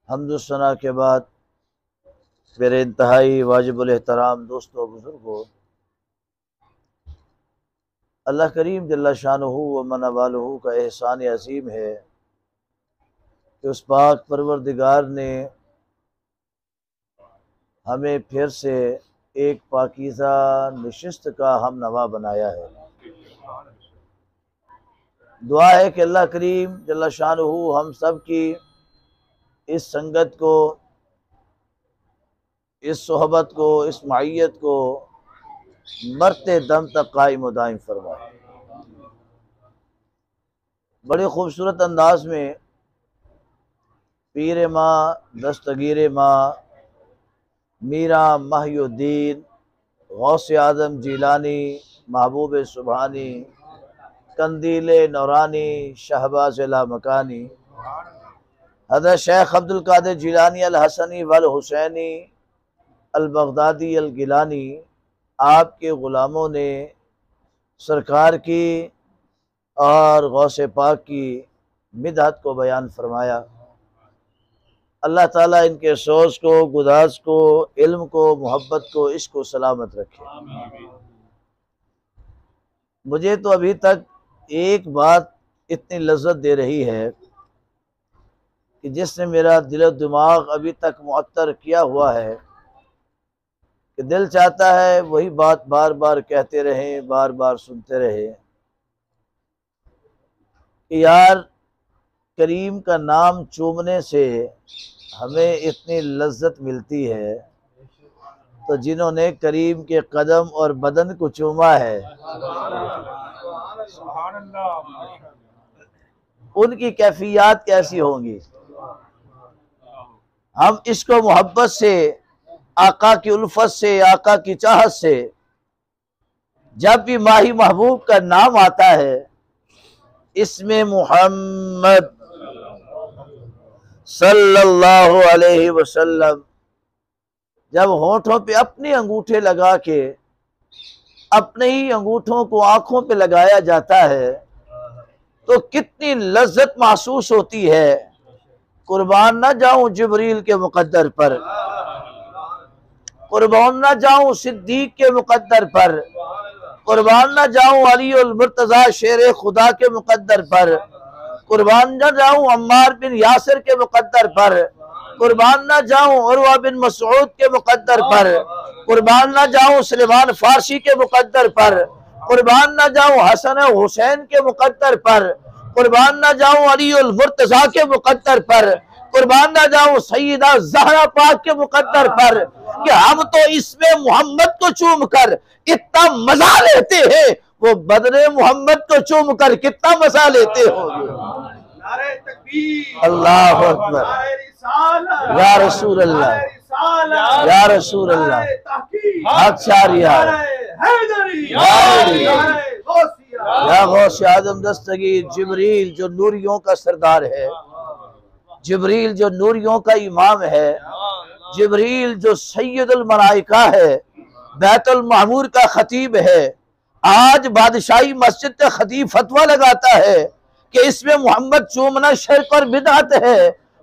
हम्दुस्सना के बाद मेरे इंतहाई वाजिबुल एहतराम दोस्तों बुजुर्गों, अल्लाह करीम जल्ला शानुहु व मनवालुहु का एहसान अज़ीम है कि उस पाक परवरदिगार ने हमें फिर से एक पाकीज़ा नशिस्त का हम नवा बनाया है। दुआ है कि अल्लाह करीम जल्ला शानुहु हम सब की इस संगत को, इस सोहबत को, इस मायत को मरते दम तक कायम व दायम फरमाए। बड़े खूबसूरत अंदाज में पीर माँ, दस्तगीर माँ, मीरा महिउद्दीन, गौसे आज़म जिलानी, महबूब सुबहानी, कंदील नौरानी, शहबाज लामकानी, हज़रत शेख अब्दुल कादिर जिलानी अल हसनी वल हुसैनी अल बगदादी अल गिलानी, आपके ग़ुलामों ने सरकार की और गौसे पाक की मिदहत को बयान फरमाया। अल्लाह ताला इनके सोच को, गुदास को, इल्म को, मोहब्बत को, इश्क को सलामत रखे। मुझे तो अभी तक एक बात इतनी लज्जत दे रही है कि जिसने मेरा दिल दिमाग अभी तक मुअत्तर किया हुआ है कि दिल चाहता है वही बात बार बार कहते रहें, बार बार सुनते रहें कि यार करीम का नाम चूमने से हमें इतनी लज्जत मिलती है, तो जिन्होंने करीम के कदम और बदन को चूमा है उनकी कैफियत कैसी होंगी। हम इसको मोहब्बत से, आका की उल्फत से, आका की चाहत से जब भी माही महबूब का नाम आता है, इसमें मुहम्मद सल्लल्लाहु अलैहि वसल्लम जब होठों पे अपने अंगूठे लगा के अपने ही अंगूठों को आंखों पे लगाया जाता है तो कितनी लज्जत महसूस होती है। कुर्बान ना जाऊं जिब्रील के मुकद्दर पर, कुर्बान ना जाऊं सिद्दीक के मुकद्दर पर, कुर्बान ना जाऊं अली उल मुर्तजा शेर खुदा के मुकद्दर पर, कुर्बान ना जाऊं अम्मार बिन यासिर के मुकद्दर पर, कुर्बान ना जाऊं उर्वा बिन मसऊद के मुकद्दर पर, कुर्बान ना जाऊं सलेमान फारसी के मुकद्दर पर, कुर्बान ना जाऊं हसन हुसैन के मुकद्दर पर, कुर्बान ना जाऊं अली उल मुर्तजा के मुकद्दर पर, कुर्बान ना जाऊं सैयदा ज़हरा पाक के मुकद्दर पर, कि हम तो इसमें मोहम्मद को चूम कर इतना मजा लेते हैं, वो बदने मोहम्मद को चूम कर कितना मजा लेते होंगे। अल्लाह अकबर, या रसूल अल्लाह, या रसूल अल्लाह, या गौसे आज़म दस्तगीर जिब्रील जो नूरियों का सरदार है, जिब्रील जो नूरियों का इमाम है, जिब्रील जो सैयदुल मलाइका है, बैतुल मामूर का खतीब है, आज बादशाही मस्जिद का खतीब फतवा लगाता है कि इसमें मोहम्मद चूमना शिर्क और बिदअत है।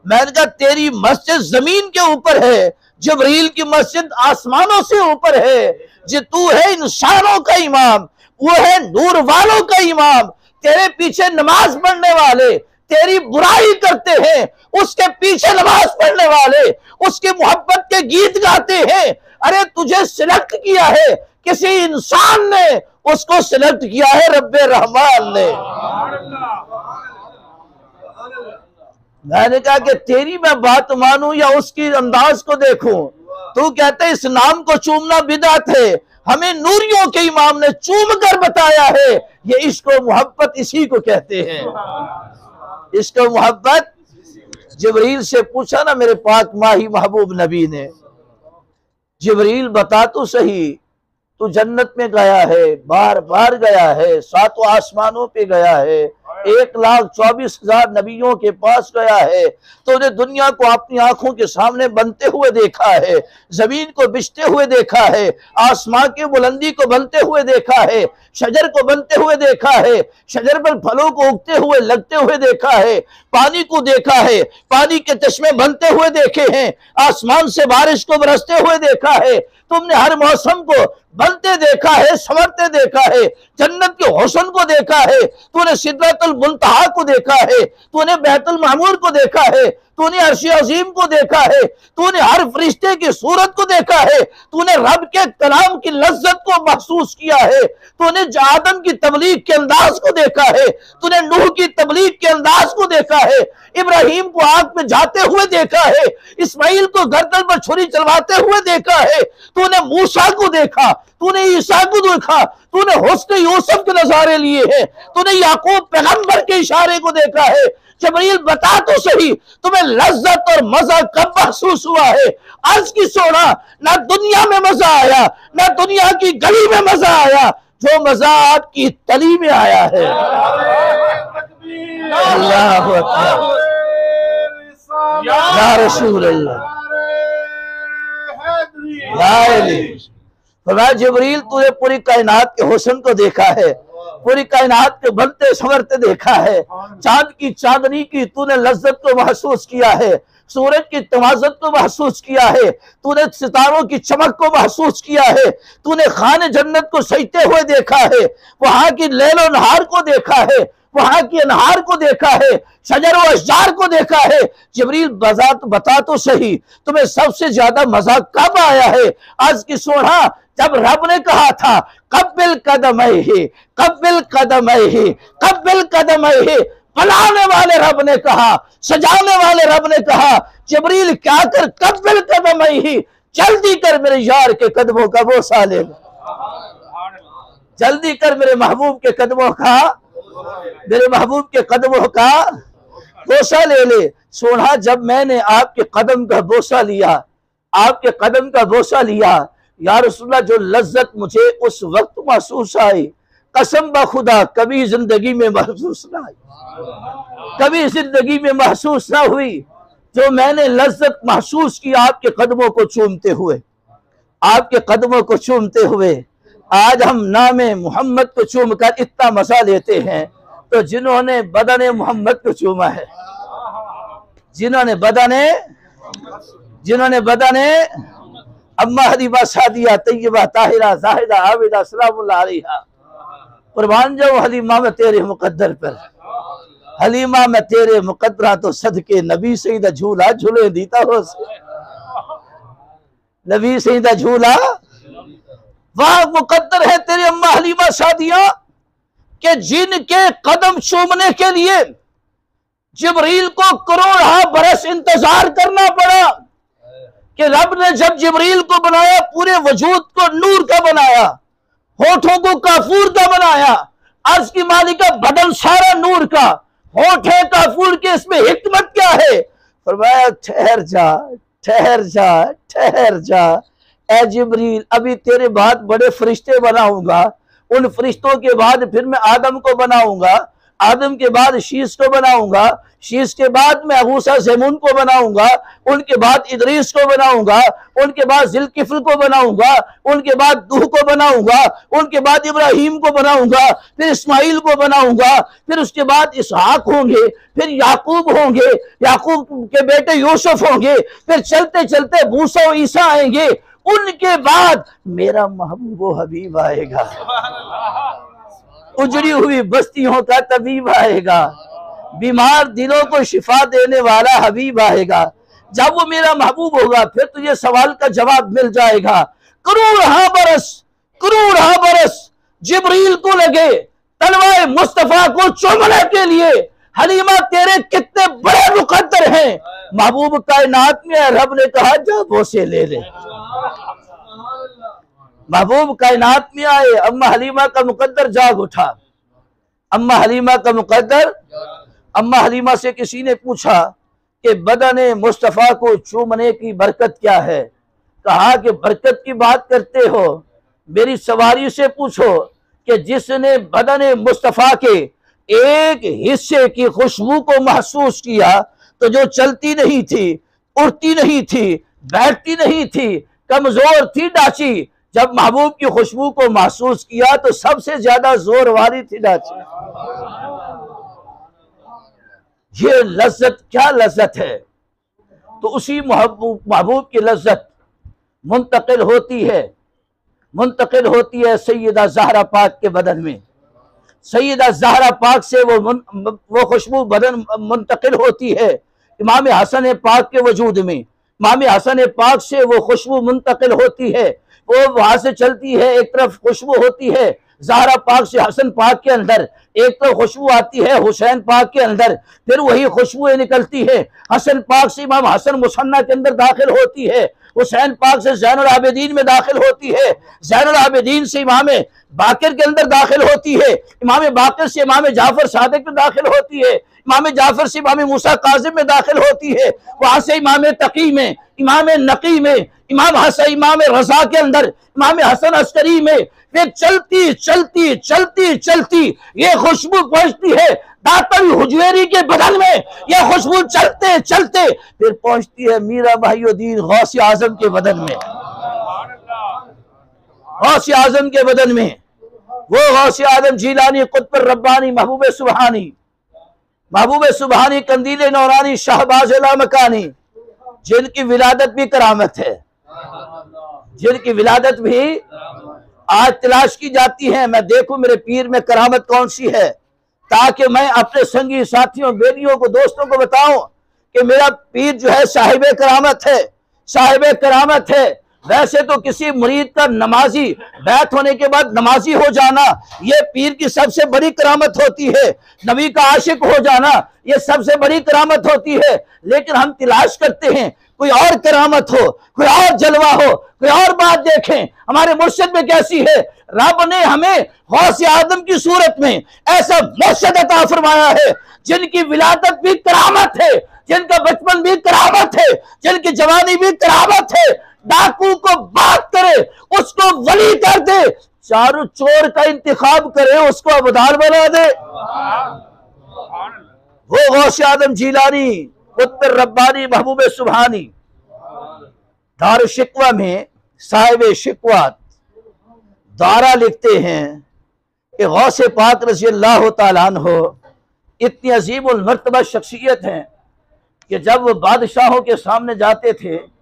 मैंने कहा तेरी मस्जिद जमीन के ऊपर है, जिब्रील की मस्जिद आसमानों से ऊपर है। जो तू है इंसानों का इमाम, वो है नूर वालों का इमाम। तेरे पीछे नमाज पढ़ने वाले तेरी बुराई करते हैं, उसके पीछे नमाज पढ़ने वाले उसकी मोहब्बत के गीत गाते हैं। अरे तुझे सिलेक्ट किया है किसी इंसान ने, उसको सिलेक्ट किया है रब्बे रहमान ने। मैंने कहा कि तेरी मैं बात मानूं या उसकी अंदाज को देखूं। तू कहते इस नाम को चूमना बिदअत है, हमें नूरियों के इमाम ने चूम कर बताया है ये इश्क व मोहब्बत इसी को कहते हैं। इश्क व मोहब्बत जिब्रील से पूछा ना मेरे पाक माही महबूब नबी ने, जिब्रील बता तो सही तू जन्नत में गया है, बार बार गया है, सातों आसमानों पे गया है, 1,24,000 नबियों के पास गया है, तो उन्हें दुनिया को अपनी आंखों के सामने बनते हुए देखा है, जमीन को बिछते हुए देखा है, आसमां की बुलंदी को बनते हुए देखा है, शजर को बनते हुए देखा है, शजर पर फलों को उगते हुए लगते हुए देखा है, पानी को देखा है, पानी के चश्मे बनते हुए देखे हैं, आसमान से बारिश को बरसते हुए देखा है, तुमने हर मौसम को बनते देखा है, संवरते देखा है, जन्नत के हुस्न को देखा है, तूने सिदरतुल मुंतहा को देखा है, तूने बैतुल मामूर को देखा है, तूने अर्श अजीम को देखा है, तूने हर फरिश्ते की सूरत को देखा है, तूने रब के कलाम की लज्जत को महसूस किया है, तूने आदम की तबलीग के अंदाज को देखा है, तूने नूह की तबलीग के अंदाज को देखा है, इब्राहिम को आग में जाते हुए देखा है, इस्माइल को गर्दन पर छुरी चलवाते हुए देखा है, तूने मूसा को देखा, तूने ईसा को देखा, तूने हुस्न यूसुफ के नजारे लिए हैं, तूने याकूब पैगंबर के इशारे को देखा है। जबरील बता तो सही तुम्हें लज्जत और मजा कब महसूस हुआ है? आज की सोना ना दुनिया में मजा आया, ना दुनिया की गली में मजा आया, जो मजा आपकी तली में आया है। अल्लाह अकबर, या रसूल अल्लाह, फरमाया जिब्रील तूने पूरी कायनात के हुस्न को देखा है, पूरी कायनात के बनते संवरते देखा है, चांद की चांदनी की तूने लज्जत को महसूस किया है, सूरज की तवाज़ुन को महसूस किया है, तूने सितारों की चमक को महसूस किया है, तूने खाने जन्नत को सजते हुए देखा है, वहां की लैलो नहार को देखा है, वहां की अनहार को देखा है, शजर व अशजार को देखा है। जिब्रील बता तो सही तुम्हें सबसे ज्यादा मजा कब आया है? आज की सोना जब रब ने कहा था कब्बिल कदम है, कब्बिल कदम है, कब्बिल कदम है, बनाने वाले रब ने कहा, सजाने वाले रब ने कहा जिब्रील क्या कर, कब्बिल कदम है, जल्दी कर मेरे यार के कदमों का बोसा ले, जल्दी कर मेरे महबूब के कदमों का, मेरे महबूब के कदमों का बोसा ले ले। सोना जब मैंने आपके कदम का बोसा लिया, आपके कदम का बोसा लिया, या रसूलल्लाह जो लज्जत मुझे उस वक्त महसूस आई, कसम बखुदा कभी जिंदगी में महसूस ना आई, कभी जिंदगी में महसूस ना हुई जो मैंने लज्जत महसूस की आपके कदमों को चूमते हुए, आपके कदमों को चूमते हुए। आज हम नामे मोहम्मद को चूम कर इतना मजा लेते हैं, तो जिन्होंने बदने मोहम्मद को चूमा है, जिन्होंने बदने अम्मा हलीमा सादिया तैयबा ताहिरा जाहिदा आबिदा सलामुल्लाह अलैहा, कुर्बान जाऊं हलीमा में तेरे मुकद्दर पर, हलीमा में तेरे मुकद्दरा तो सदके नबी सईदा झूला झूले दीता हो, नबी सईदा झूला वह मुकद्दर है तेरी अम्मा हलीमा सादिया के जिनके कदम चूमने के लिए जिब्रील को करोड़ों बरस इंतजार करना पड़ा, कि रब ने जब जिब्रील को बनाया पूरे वजूद को नूर का बनाया, होठों को काफूर का बनाया, अर्ज की मालिका बदन सारा नूर का, होठ है काफूर के, इसमें हिकमत क्या है? फरमाया ठहर जा ठहर जा ठहर जा, ए जिब्रील अभी तेरे बाद बड़े फरिश्ते बनाऊंगा, उन फरिश्तों के बाद फिर मैं आदम को बनाऊंगा, आदम के बाद शीश को बनाऊंगा, शीश के बाद मैं अबूसा ज़ैमून को बनाऊंगा, उनके बाद इदरीस को बनाऊंगा, उनके बाद ज़िलकिफ्ल को बनाऊंगा, उनके बाद नूह को बनाऊंगा, उनके बाद इब्राहिम को बनाऊंगा, फिर इस्माइल को बनाऊंगा, फिर उसके बाद इसहाक होंगे, फिर याकूब होंगे, याकूब के बेटे यूसुफ होंगे, फिर चलते चलते मूसा और ईसा आएंगे, उनके बाद मेरा महबूब हबीब आएगा, उजड़ी हुई बस्तियों का तबीब आएगा, बीमार दिलों को शिफा देने वाला हबीब आएगा। जब वो मेरा महबूब होगा फिर तुझे सवाल का जवाब मिल जाएगा। करोड़ों बरस जिब्रील को लगे तलवाए मुस्तफा को चूमने के लिए। हलीमा तेरे कितने बड़े मुकद्दर हैं, महबूब कायनात में रब ने कहा जा बोसे ले ले। महबूब कायनात में आए, अम्मा हलीमा का मुकद्दर जाग उठा, अम्मा हलीमा का मुकद्दर। अम्मा हलीमा से किसी ने पूछा कि बदने मुस्तफ़ा को चूमने की बरकत क्या है? कहा कि बरकत की बात करते हो, मेरी सवारी से पूछो कि जिसने बदन मुस्तफ़ा के एक हिस्से की खुशबू को महसूस किया, तो जो चलती नहीं थी, उड़ती नहीं थी, बैठती नहीं थी, कमजोर थी डाची, जब महबूब की खुशबू को महसूस किया तो सबसे ज्यादा जोर वाली थी डाची। ये लज्जत क्या लज्जत है। तो उसी महबूब की लज्जत मुंतकिल होती है सैयदा ज़हरा पाक के बदन में। सैयदा ज़हरा पाक से वो खुशबू बदन मुंतकिल होती है इमाम हसन पाक के वजूद में। इमाम हसन पाक से वो खुशबू मुंतकिल होती है, वो वहां से चलती है। एक तरफ खुशबू होती है ज़हरा पाक से हसन पाक के अंदर, एक तरफ खुशबू आती है हुसैन पाक के अंदर, फिर वही खुशबुएं निकलती है हसन पाक से इमाम हसन मुसन्ना के अंदर दाखिल होती है, हुसैन पाक से ज़ैनुल आबिदीन में दाखिल होती है, ज़ैनुल आबिदीन से इमाम बाकिर के अंदर दाखिल होती है, इमाम बाकिर से इमाम जाफर सादिक में दाखिल होती है, इमाम जाफर से इमाम मूसा काजिम में दाखिल होती है, वहां से इमाम तकी में, इमाम नकी में, इमाम हसन, इमाम रजा के अंदर, इमाम हसन अस्करी में, फिर चलती चलती चलती चलती ये खुशबू पहुंचती है दातन हुजवेरी के बदन में। यह खुशबू चलते चलते फिर पहुंचती है मीरा भाईउद्दीन गौसे आजम के बदन में। गौसे आजम के बदन में वो गौसे आजम जीलानी, कुतुब रब्बानी, महबूब सुबहानी, कंदील नौरानी, शाहबाज लामकानी, जिनकी विलादत भी करामत है, जिनकी विलादत भी आज तलाश की जाती है। मैं देखूं मेरे पीर में करामत कौन सी है, ताकि मैं अपने संगी साथियों, बेलियों को, दोस्तों को बताऊं कि मेरा पीर जो है साहिबे करामत है, साहिबे करामत है। वैसे तो किसी मुरीद का नमाजी बैत होने के बाद नमाजी हो जाना ये पीर की सबसे बड़ी करामत होती है, नबी का आशिक हो जाना ये सबसे बड़ी करामत होती है। लेकिन हम तलाश करते हैं कोई और करामत हो, कोई और जलवा हो, कोई और बात देखें हमारे मुर्शिद में कैसी है। रब ने हमें गौसे आदम की सूरत में ऐसा मुर्शिद अता फरमाया है जिनकी विलादत भी करामत है, जिनका बचपन भी करामत है, जिनकी जवानी भी करामत है। डाकू को बात करे उसको वली कर दे, चारों चोर का इंतखाब करे उसको अबदाल बना दे। वो गौसे आदम जीलानी, कुतुब रब्बानी, महबूब सुबहानी। दार शिकवा में साहिब शिकवा दारा लिखते हैं कि गौसे पाक रज़ी अल्लाह तआला अन्हु इतनी अजीमुल मर्तबा शख्सियत है कि जब वो बादशाहों के सामने जाते थे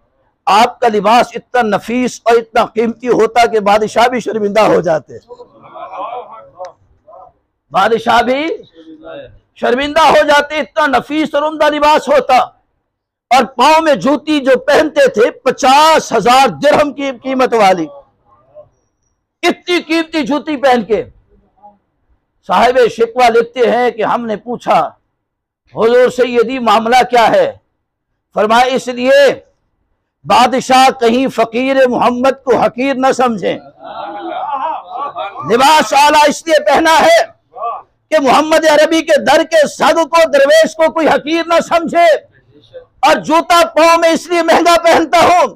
आपका लिबास इतना नफीस और इतना कीमती होता कि बादशाह भी शर्मिंदा हो जाते, बादशाह भी शर्मिंदा हो जाते, इतना नफीस और उम्दा लिबास होता। और पांव में जूती जो पहनते थे 50,000 दिरहम की कीमत वाली, इतनी कीमती जूती पहन के। साहिब शिकवा लिखते हैं कि हमने पूछा हुजूर सैयदी मामला क्या है। फरमाया इसलिए बादशाह कहीं फकीर मोहम्मद को हकीर न समझे, लिबास आला इसलिए पहना है कि मोहम्मद अरबी के दर के सद को, दरवेश को कोई हकीर न समझे। और जूता पांव में इसलिए महंगा पहनता हूं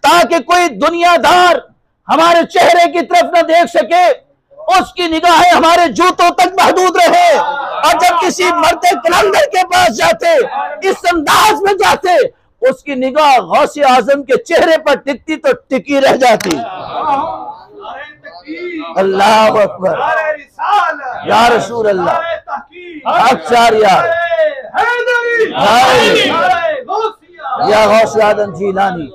ताकि कोई दुनियादार हमारे चेहरे की तरफ न देख सके, उसकी निगाहें हमारे जूतों तक महदूद रहे। और जब किसी मर्द कलंदर के पास जाते, इस अंदाज में जाते, उसकी निगाह गौसे आजम के चेहरे पर टिकती तो टिकी रह जाती। अल्लाह अकबर, या रसूल अल्लाह, या गौसे आदम जीलानी,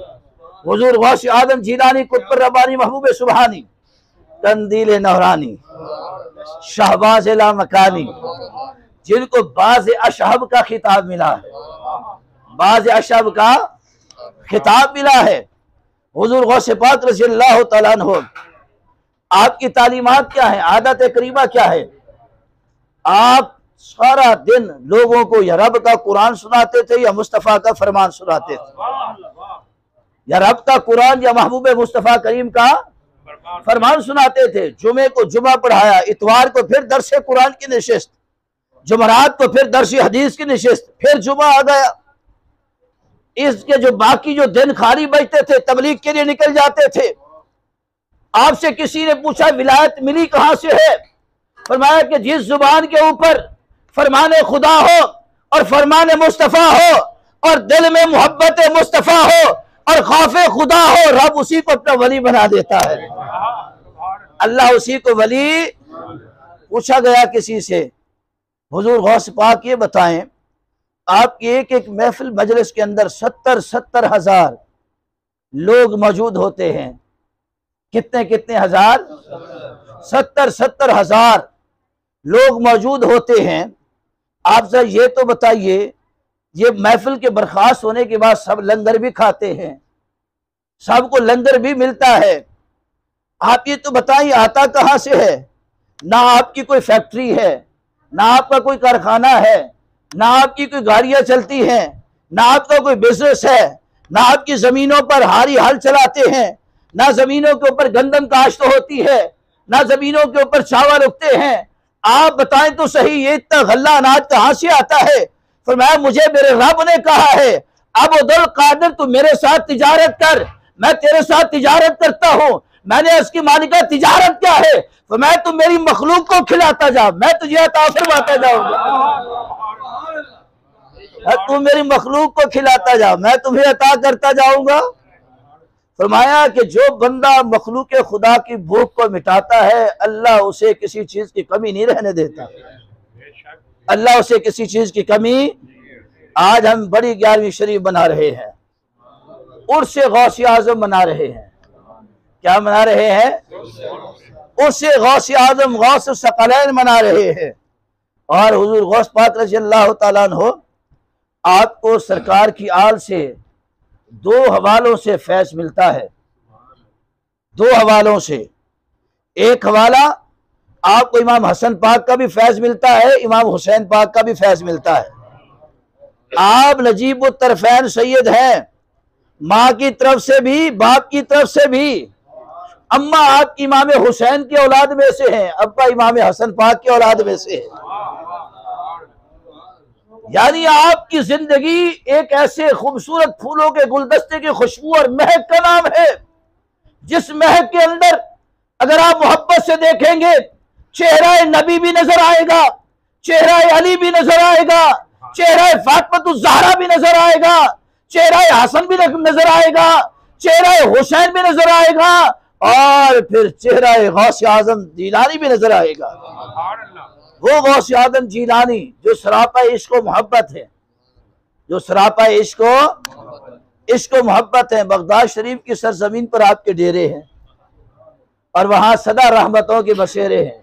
हुजूर गौसे आदम जीलानी, कुतुब रब्बानी, महबूब सुबहानी, कंदील नौरानी, शाहबाज लामकानी, जिनको बाज़ अशहब का खिताब मिला है, बाज़ अशहब का खिताब मिला है। हुजूर गौसे पाक रज़ी अल्लाह तआला अन्हु आपकी तालीमात क्या है, आदत करीमा क्या है। आप सारा दिन लोगों को या रब का कुरान सुनाते थे या मुस्तफ़ा का फरमान सुनाते थे, या रब का कुरान या महबूब मुस्तफ़ा करीम का फरमान सुनाते थे। जुमे को जुमा पढ़ाया, इतवार को फिर दर्स कुरान की नशिस्त, जुमरात को फिर दर्स हदीस की नशिस्त, फिर जुमा आ गया। इसके जो बाकी जो दिन खाली बचते थे तबलीग के लिए निकल जाते थे। आपसे किसी ने पूछा विलायत मिली कहां से है? फरमाया कि जिस जुबान के ऊपर फरमाने खुदा हो और फरमाने मुस्तफ़ा हो और दिल में मोहब्बत मुस्तफ़ा हो और खौफे खुदा हो, रब उसी को अपना वली बना देता है। अल्लाह उसी को वली। पूछा गया किसी से, हुजूर गौस पाक ये बताएं, आपकी एक एक महफिल मजलिस के अंदर 70 हजार लोग मौजूद होते हैं। कितने कितने हजार? 70 हजार लोग मौजूद होते हैं। आप जरा ये तो बताइए, ये महफिल के बर्खास्त होने के बाद सब लंगर भी खाते हैं, सबको लंगर भी मिलता है। आप ये तो बताइए आता कहां से है? ना आपकी कोई फैक्ट्री है, ना आपका कोई कारखाना है, ना आपकी कोई गाड़ियां चलती हैं, ना आपका कोई बिजनेस है, ना आपकी जमीनों पर हारी हल चलाते हैं, ना जमीनों के ऊपर गंदम काश्त होती है, ना जमीनों के ऊपर चावल उगते हैं। आप बताएं तो सही, ये इतना गल्ला अनाज कहां से आता है? फरमाया मुझे मेरे रब ने कहा है, अब अब्दुल कादिर तू मेरे साथ तिजारत कर, मैं तेरे साथ तिजारत करता हूं। मैंने उसकी मालिका तिजारत क्या है? फरमाया तू मेरी मखलूक को खिलाता जा, मैं तुझे अता फरमाता जाऊंगा। तू मेरी मखलूक को खिलाता जा, मैं तुम्हें अता करता जाऊंगा। फरमाया कि जो बंदा मखलूक खुदा की भूख को मिटाता है, अल्लाह उसे किसी चीज की कमी नहीं रहने देता। अल्लाह उसे किसी चीज की कमी। आज हम बड़ी 11वीं शरीफ बना रहे हैं, उर्स गौसे आजम मना रहे हैं। क्या मना रहे हैं? उर्स गौसे आजम गौस सकलैन मना रहे हैं। और हुजूर गौस पाक रज़ी अल्लाह तआला अन्हु आपको सरकार की आल से 2 हवालों से फैज मिलता है। 2 हवालों से। एक हवाला आपको इमाम हसन पाक का भी फैज मिलता है, इमाम हुसैन पाक का भी फैज मिलता है। आप नजीब तरफैन सैयद हैं, माँ की तरफ से भी बाप की तरफ से भी। अम्मा आप इमाम हुसैन की औलाद में से हैं, अब्बा इमाम हसन पाक की औलाद में से है। यानी आपकी जिंदगी एक ऐसे खूबसूरत फूलों के गुलदस्ते की खुशबू और महक का नाम है, जिस महक के अंदर अगर आप मोहब्बत से देखेंगे चेहरा नबी भी नजर आएगा, चेहरा अली भी नजर आएगा, चेहरा फातिमा ज़हरा भी नजर आएगा, चेहरा हसन भी नजर आएगा, चेहरा हुसैन भी नजर आएगा, और फिर चेहरा गौसे आजम जीलानी भी नजर आएगा। वो गौसे आजम जीलानी जो सरापा इश्क व मोहब्बत है, जो सरापा इश्क व मोहब्बत है। बगदाद शरीफ की सरजमीन पर आपके डेरे हैं और वहां सदा रहमतों के बसेरे हैं,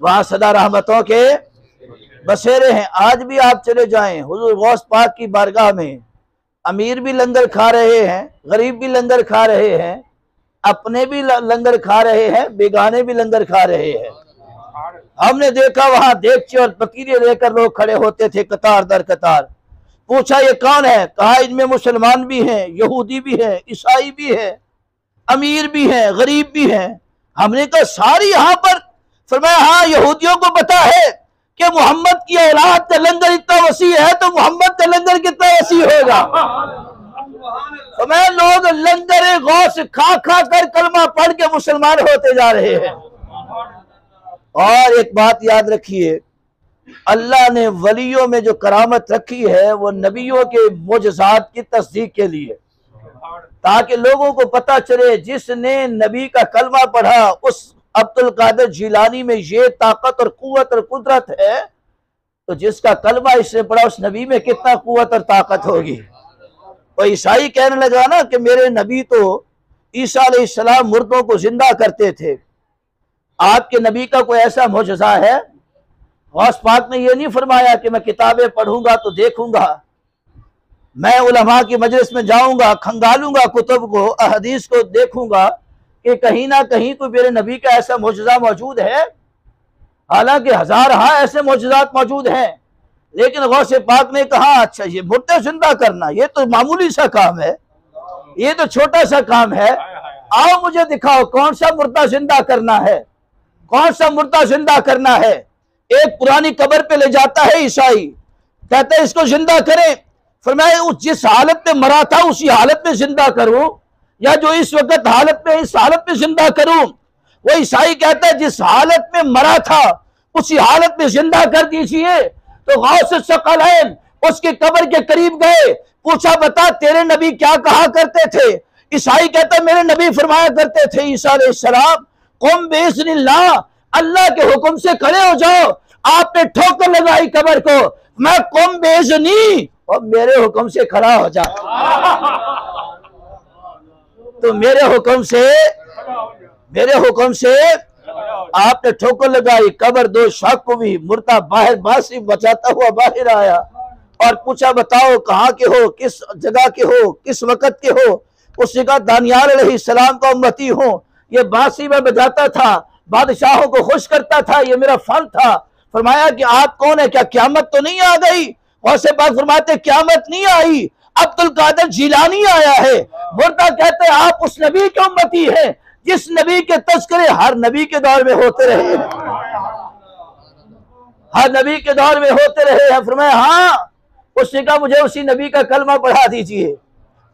वहां सदा रहमतों के बसेरे हैं। आज भी आप चले जाएं हुजूर गौस पाक की बारगाह में, अमीर भी लंगर खा रहे हैं, गरीब भी लंगर खा रहे हैं, अपने भी लंगर खा रहे हैं, बेगाने भी लंगर खा रहे हैं। हमने देखा वहां देगचे और पतीले लेकर लोग खड़े होते थे कतार दर कतार। पूछा ये कौन है? कहा इनमें मुसलमान भी हैं, यहूदी भी हैं, ईसाई भी हैं, अमीर भी हैं, गरीब भी हैं। हमने कहा सारी यहाँ पर? फरमाया हाँ, यहूदियों को पता है कि मोहम्मद की औलाद का लंगर इतना वसी है तो मोहम्मद का लंगर कितना वसी होगा। फरमाया लोग लंगर गौस खा खा कर कलमा पढ़ के मुसलमान होते जा रहे हैं। और एक बात याद रखिए, अल्लाह ने वलियों में जो करामत रखी है वो नबियों के मोजज़ात की तस्दीक के लिए, ताकि लोगों को पता चले जिसने नबी का कलमा पढ़ा उस अब्दुल कादिर जिलानी में ये ताकत और कुव्वत और कुदरत है, तो जिसका कलमा इसने पढ़ा उस नबी में कितना कुव्वत और ताकत होगी। और ईसाई कहने लगा ना कि मेरे नबी तो ईसा अलैहिस्सलाम मुर्दों को जिंदा करते थे, आपके नबी का कोई ऐसा मोजज़ा है? गौस पाक ने यह नहीं फरमाया कि मैं किताबें पढ़ूंगा तो देखूंगा, मैं उलमा की मजलिस में जाऊंगा, खंगालूंगा कुतुब को, अहदीस को देखूंगा कि कहीं ना कहीं कोई मेरे नबी का ऐसा मोजज़ा मौजूद है। हालांकि हजार ऐसे मोजज़ात मौजूद हैं, लेकिन गौसे पाक ने कहा अच्छा ये मुर्दे जिंदा करना ये तो मामूली सा काम है, ये तो छोटा सा काम है, आओ मुझे दिखाओ कौन सा मुर्दा जिंदा करना है, कौन सा मुर्दा जिंदा करना है। एक पुरानी कब्र पे ले जाता है ईसाई, कहता है इसको जिंदा करें। फरमाया जिस हालत में मरा था उसी हालत में जिंदा करूं, या जो इस वक्त हालत में, इस हालत में जिंदा करूं। वो ईसाई कहता है जिस हालत में मरा था उसी हालत में जिंदा कर दीजिए। तो गौस सकलैन उसके कब्र के करीब गए, पूछा बता तेरे नबी क्या कहा करते थे। ईसाई कहता मेरे नबी फरमाया करते थे ईसा अलैहिस्सलाम, कुम बिइज़्निल्लाह, अल्लाह के हुक्म से खड़े हो जाओ। आपने ठोकर लगाई कब्र को, मैं कुम बिइज़्नी, और मेरे हुक्म से खड़ा हो जा। तो मेरे हुक्म से आपने ठोकर लगाई, कब्र दो शक हुई, मुर्दा बाहर बासी बचाता हुआ बाहर आया और पूछा बताओ कहाँ के हो, किस जगह के हो, किस वक्त के हो। उसने कहा दानियाल अलैहिस्सलाम का उम्मती हूँ, ये बांसी में बजाता था, बादशाहों को खुश करता था, ये मेरा फन था। फरमाया कि आप कौन है, क्या क्यामत तो नहीं आ गई। वैसे बात फरमाते क्यामत नहीं आई, अब्दुल कादिर जिलानी आया है। मुर्दा कहते आप उस नबी के उम्मती हैं जिस नबी के तस्करे हर नबी के दौर में होते रहे, हर नबी के दौर में होते रहे हैं। फरमाया हाँ। उसने कहा मुझे उसी नबी का कलमा पढ़ा दीजिए।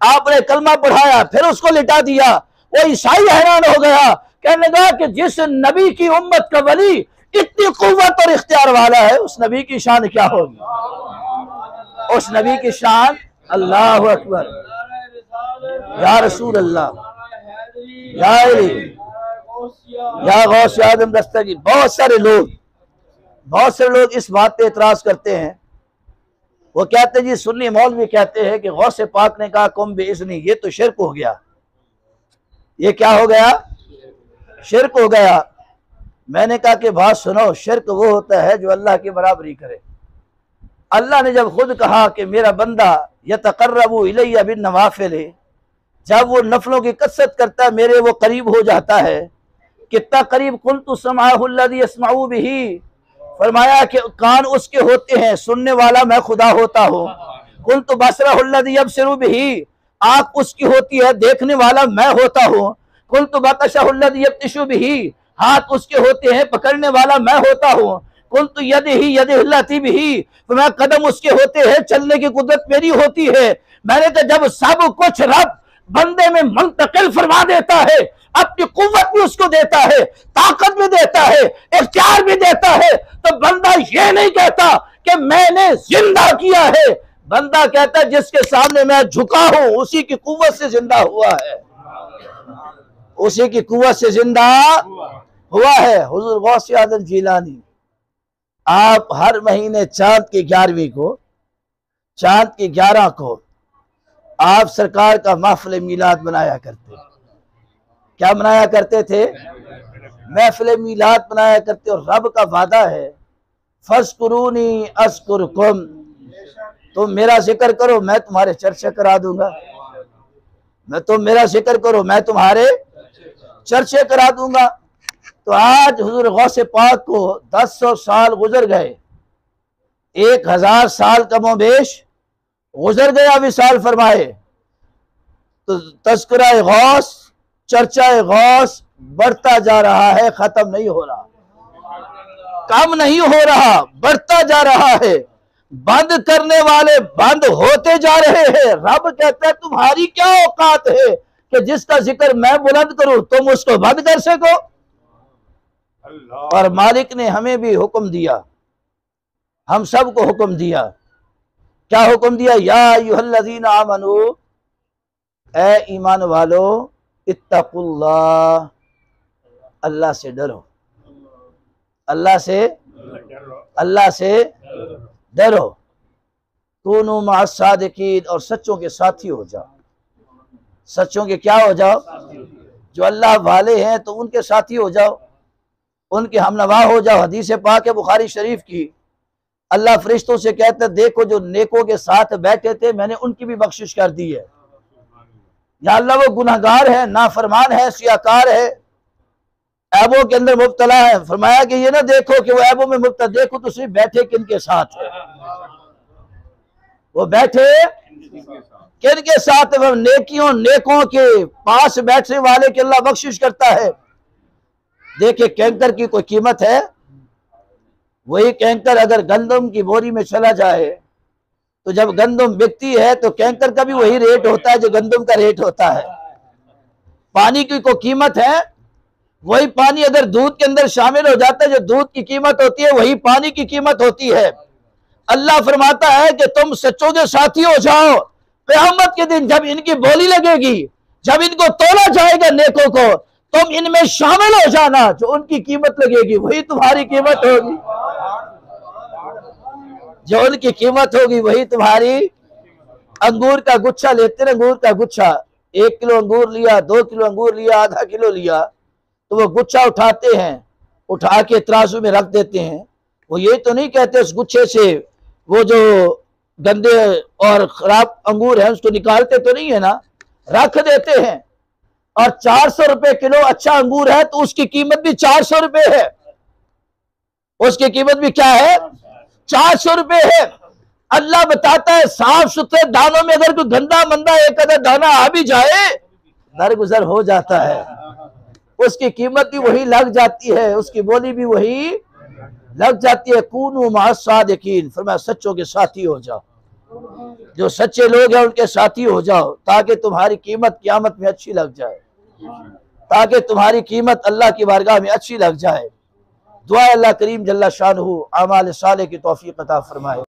आपने कलमा पढ़ाया, फिर उसको लिटा दिया। वो ईसाई हैरान हो गया, कहने लगा कि जिस नबी की उम्मत का वली इतनी कुव्वत और इख्तियार वाला है, उस नबी की शान क्या होगी। उस नबी की शान, अल्लाह अकबर, या रसूल अल्लाह, या गौस आदम दस्तगीर। बहुत सारे लोग इस बात पे एतराज करते हैं। वो कहते हैं जी सुन्नी मौलवी कहते हैं कि गौस पाक ने कहा कुम बिइज़्नी, ये तो शिरक हो गया। ये क्या हो गया, शिरक हो गया। मैंने कहा कि बात सुनो, शिरक वो होता है जो अल्लाह की बराबरी करे। अल्लाह ने जब खुद कहा कि मेरा बंदा यतक़र्रबु इलैया बिन नवाफिल, जब वो नफलों की कसरत करता है मेरे वो करीब हो जाता है। कितना करीब, कुन्तु समाअहु अल्लज़ी यस्मअु बिही, फरमाया कि कान उसके होते हैं, सुनने वाला मैं खुदा होता हूँ। कुन्तु बसरहु अल्लज़ी यबसिरु बिही, आँख उसकी होती है, देखने वाला मैं होता हूँ। कुन्तु बतशहु अल्लज़ी यब्तिशु बिही, हाथ उसके होते हैं, पकड़ने वाला मैं होता हूँ। कुन्तु यदिही यदिही बिही, फरमाया कदम उसके होते हैं, चलने की कुदरत मेरी होती है। मैंने तो जब सब कुछ रब बंदे में मुंतकिल फरमा देता है, अपनी कुव्वत भी उसको देता है, ताकत भी देता है, इख्तियार भी देता है, तो बंदा ये नहीं कहता कि मैंने जिंदा किया है। बंदा कहता है जिसके सामने मैं झुका हूं उसी की कुव्वत से जिंदा हुआ है, उसी की कुव्वत से जिंदा हुआ है। हुजूर गौस आदम जिलानी, आप हर महीने चांद की 11वीं को, चांद की 11 को आप सरकार का महफिल मीलाद बनाया करते। क्या बनाया करते थे, महफिल मीलाद बनाया करते। और रब का वादा है फज़कुरूनी अज़कुरकुम, तुम मेरा जिक्र करो मैं तुम्हारे चर्चे करा दूंगा। तुम मेरा जिक्र करो मैं तुम्हारे चर्चे करा दूंगा। तो आज हुजूर गौस पाक को 1000 साल गुजर गए, 1000 साल कमोबेश गुजर गया विसाल फरमाए। तो तज़किरा गौस, चर्चा गौस बढ़ता जा रहा है, खत्म नहीं हो रहा, कम नहीं हो रहा, बढ़ता जा रहा है। बंद करने वाले बंद होते जा रहे हैं। रब कहता है तुम्हारी क्या औकात है कि जिसका जिक्र मैं बुलंद करूं तुम उसको बंद कर सको। और मालिक ने हमें भी हुक्म दिया, हम सबको हुक्म दिया। क्या हुक्म दिया, या अय्युहल्लज़ीना आमनू, ए ईमान वालो, इत्तकुल्लाह, अल्लाह से डरो, अल्लाह से डरो। कूनू मअस-सादिकीन, और सच्चों के साथी हो जाओ। सच्चों के क्या हो जाओ, जो अल्लाह वाले हैं तो उनके साथी हो जाओ, उनके हमनवा हो जाओ। हदीस पाक है बुखारी शरीफ की, अल्लाह फरिश्तों से कहता है देखो जो नेकों के साथ बैठे थे मैंने उनकी भी बख्शिश कर दी है। या अल्लाह वो गुनाहगार है, नाफरमान है, सियाकार है, ऐबों के अंदर मुब्तला है। फरमाया कि ये ना देखो कि वो ऐबों में मुब्तला, देखो तो सिर्फ बैठे किन के साथ है, वो बैठे किन के साथ है। नेकों के पास बैठने वाले की अल्लाह बख्शिश करता है। देखे कैंकर की कोई कीमत है, वही कैंकर अगर गंदम की बोरी में चला जाए तो जब गंदम बिकती है तो कैंकर का भी वही रेट होता है जो गंदम का रेट होता है। पानी की कोई कीमत है? वही पानी अगर दूध के अंदर शामिल हो जाता है, जो दूध की कीमत होती है वही पानी की कीमत होती है। अल्लाह फरमाता है कि तुम सच्चों के साथी हो जाओ। क़यामत के दिन जब इनकी बोली लगेगी, जब इनको तोला जाएगा नेकों को, तुम इनमें शामिल हो जाना। जो उनकी कीमत लगेगी वही तुम्हारी कीमत होगी, जो उनकी कीमत होगी वही तुम्हारी। अंगूर का गुच्छा लेते ना, अंगूर का गुच्छा, 1 किलो अंगूर लिया, 2 किलो अंगूर लिया, आधा किलो लिया, तो वो गुच्छा उठाते हैं, उठा के तराजू में रख देते हैं। वो ये तो नहीं कहते उस गुच्छे से वो जो गंदे और खराब अंगूर है उसको निकालते तो नहीं है ना, रख देते हैं। और 400 रुपए किलो अच्छा अंगूर है तो उसकी कीमत भी 400 रुपए है, उसकी कीमत भी क्या है? 400 रुपए है। अल्लाह बताता है साफ सुथरे दानों में अगर कोई गंदा मंदा एक अदर दाना आ भी जाए, दरगुजर हो जाता है, उसकी कीमत भी वही लग जाती है, उसकी बोली भी वही लग जाती है। कूनू मअस सादिकीन, फरमाया सच्चों के साथी हो जाओ, जो सच्चे लोग हैं उनके साथी हो जाओ, ताकि तुम्हारी कीमत क़यामत में अच्छी लग जाए, ताकि तुम्हारी कीमत अल्लाह की बारगाह में अच्छी लग जाए। दुआ अल्लाह करीम जल्ला शानहू अमाल साले की तौफीक अता फरमाए।